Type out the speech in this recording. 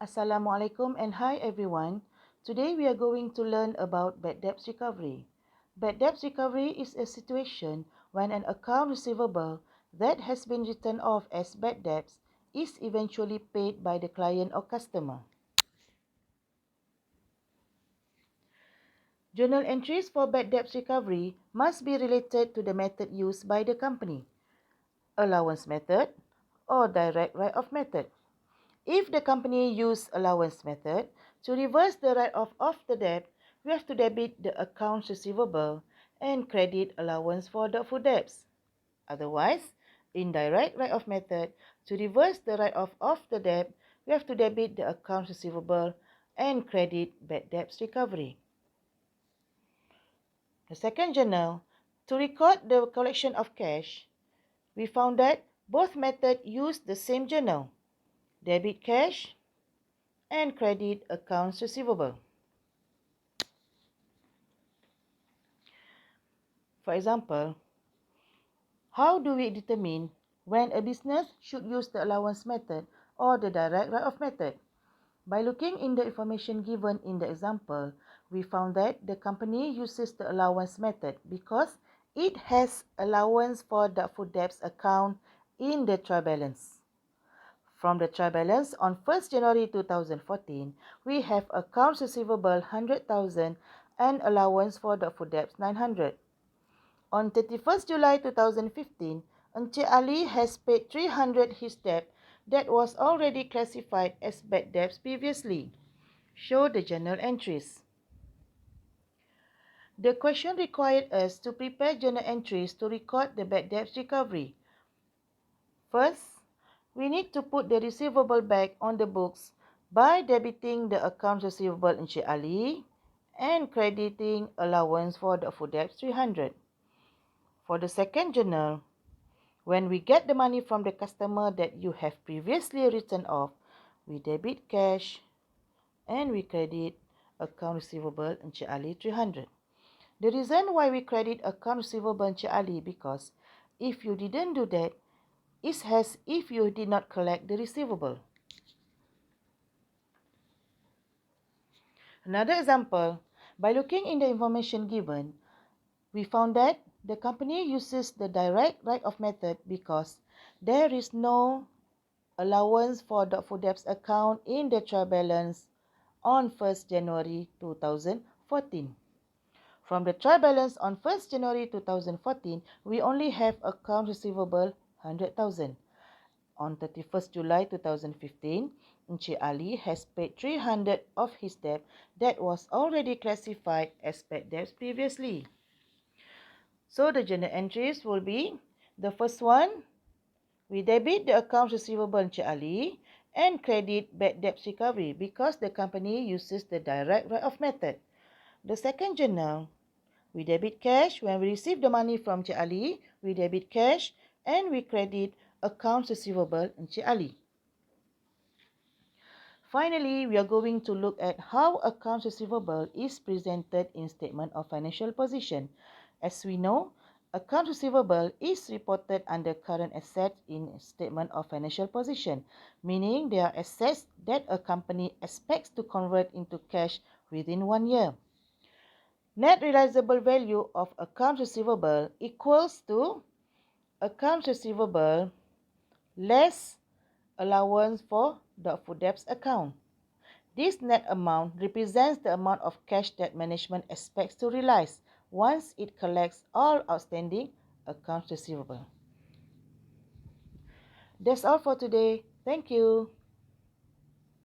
Assalamualaikum and hi everyone. Today we are going to learn about bad debts recovery. Bad debts recovery is a situation when an account receivable that has been written off as bad debts is eventually paid by the client or customer. Journal entries for bad debts recovery must be related to the method used by the company, allowance method or direct write-off method. If the company used allowance method, to reverse the write-off of the debt, we have to debit the accounts receivable and credit allowance for doubtful debts. Otherwise, indirect write-off method, to reverse the write-off of the debt, we have to debit the accounts receivable and credit bad debts recovery. The second journal, to record the collection of cash, we found that both methods use the same journal, debit cash and credit accounts receivable. For example, how do we determine when a business should use the allowance method or the direct write-off method? By looking in the information given in the example, we found that the company uses the allowance method because it has allowance for doubtful debts account in the trial balance. From the trial balance on 1st January 2014, we have accounts receivable 100,000 and allowance for doubtful debts 900. On 31st July 2015, Encik Ali has paid 300 his debt that was already classified as bad debts previously. Show the journal entries. The question required us to prepare journal entries to record the bad debts recovery. First, we need to put the receivable back on the books by debiting the accounts receivable Encik Ali and crediting allowance for doubtful debts 300. For the second journal, when we get the money from the customer that you have previously written off, we debit cash and we credit account receivable Encik Ali 300. The reason why we credit account receivable Encik Ali because if you didn't do that, it's as if you did not collect the receivable. Another example, by looking in the information given, we found that the company uses the direct write-off method because there is no allowance for doubtful debts account in the trial balance on 1st January 2014. From the trial balance on 1st January 2014, we only have account receivable 100,000. On 31st July 2015, Encik Ali has paid 300 of his debt that was already classified as bad debts previously. So the journal entries will be, the first one, we debit the accounts receivable Encik Ali and credit bad debts recovery because the company uses the direct write-off method. The second journal, we debit cash when we receive the money from Encik Ali, we debit cash and we credit accounts receivable Encik Ali. Finally, we are going to look at how accounts receivable is presented in Statement of Financial Position. As we know, accounts receivable is reported under current assets in Statement of Financial Position, meaning they are assets that a company expects to convert into cash within 1 year. Net realizable value of accounts receivable equals to accounts receivable less allowance for doubtful debts account. This net amount represents the amount of cash that management expects to realize once it collects all outstanding accounts receivable. That's all for today. Thank you.